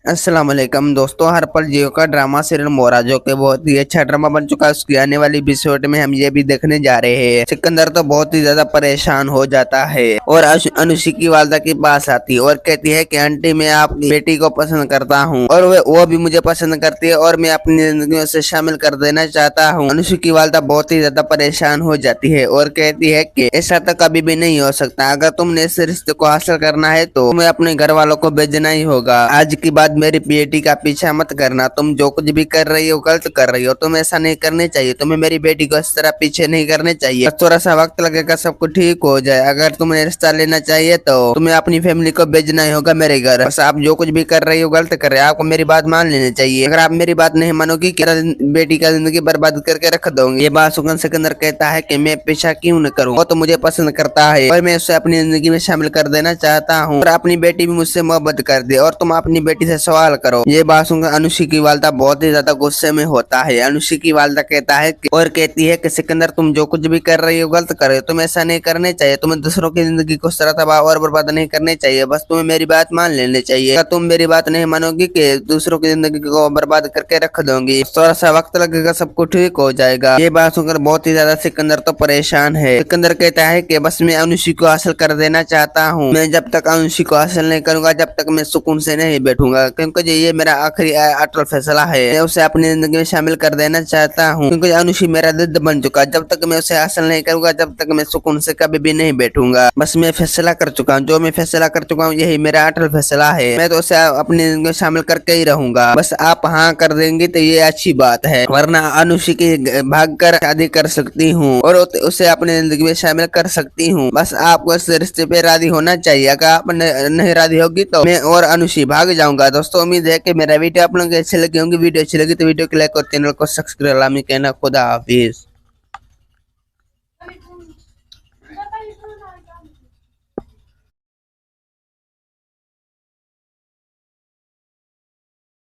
अस्सलाम वालेकुम दोस्तों, हर पल जियो का ड्रामा सीरियल मोरा जो कि बहुत ही अच्छा ड्रामा बन चुका है। उसकी आने वाली एपिसोड में हम ये भी देखने जा रहे हैं। सिकंदर तो बहुत ही ज्यादा परेशान हो जाता है और अनुषी की वालदा के पास आती है और कहती है कि आंटी मैं आपकी बेटी को पसंद करता हूँ और वो भी मुझे पसंद करती है और मैं अपनी जिंदगी में उसे शामिल कर देना चाहता हूँ। अनुषी की वालदा बहुत ही ज्यादा परेशान हो जाती है और कहती है कि ऐसा तो कभी भी नहीं हो सकता। अगर तुमने इस रिश्ते को हासिल करना है तो तुम्हें अपने घर वालों को भेजना ही होगा। आज के बाद मेरी बेटी का पीछा मत करना। तुम जो कुछ भी कर रही हो गलत कर रही हो। तुम ऐसा नहीं करने चाहिए। तुम्हें मेरी बेटी को इस तरह पीछे नहीं करने चाहिए। थोड़ा सा वक्त लगेगा, सब कुछ ठीक हो जाए। अगर तुम्हें रिश्ता लेना चाहिए तो तुम्हें अपनी फैमिली को भेजना ही होगा मेरे घर। बस आप जो कुछ भी कर रही हो गलत कर रहे हो। आपको मेरी बात मान लेनी चाहिए। अगर आप मेरी बात नहीं मानोगी बेटी का जिंदगी बर्बाद करके रख दोगे। ये बात सुगन सिकंदर कहता है कि मैं पीछा क्यों न करूं। वो तो मुझे पसंद करता है और मैं उसे अपनी जिंदगी में शामिल कर देना चाहता हूँ और अपनी बेटी भी मुझसे मोहब्बत कर दे और तुम अपनी बेटी से सवाल करो। ये बात सुनकर अनुषी की वालदा बहुत ही ज्यादा गुस्से में होता है। अनुषी की वालदा कहता है और कहती है कि सिकंदर तुम जो कुछ भी कर रही हो गलत कर रहे हो। तुम ऐसा नहीं करने चाहिए। तुम्हें दूसरों की जिंदगी को इस तरह तबाह और बर्बाद नहीं करने चाहिए। बस तुम्हें मेरी बात मान लेनी चाहिए। अगर तुम मेरी बात नहीं मानोगी कि दूसरों की जिंदगी को बर्बाद करके रख दोगी। थोड़ा सा वक्त लगेगा, सब कुछ ठीक हो जाएगा। ये बात सुनकर बहुत ही ज्यादा सिकंदर तो परेशान है। सिकंदर कहता है कि बस मैं अनुषी को हासिल कर देना चाहता हूँ। मैं जब तक अनुषी को हासिल नहीं करूंगा जब तक मैं सुकून से नहीं बैठूंगा, क्योंकि ये मेरा आखिरी अटल फैसला है। मैं उसे अपनी जिंदगी में शामिल कर देना चाहता हूँ क्योंकि अनुषी मेरा दिल बन चुका है। जब तक मैं उसे हासिल नहीं करूंगा जब तक मैं सुकून से कभी भी नहीं बैठूंगा। बस मैं फैसला कर चुका हूँ। जो मैं फैसला कर चुका हूँ यही मेरा अटल फैसला है। मैं तो उसे अपनी जिंदगी में शामिल करके ही रहूंगा। बस आप हाँ कर देंगे तो ये अच्छी बात है, वरना अनुषी की भाग कर शादी कर सकती हूँ और उसे अपनी जिंदगी में शामिल कर सकती हूँ। बस आपको इस रिश्ते पे राजी होना चाहिए। अगर आप नहीं राजी होगी तो मैं और अनुषी भाग जाऊंगा। दोस्तों उम्मीद है कि मेरा वीडियो आप लोगों को अच्छी लगी होंगी। वीडियो अच्छी लगी तो वीडियो को लाइक और चैनल को सब्सक्राइब करना। खुदा हाफिज।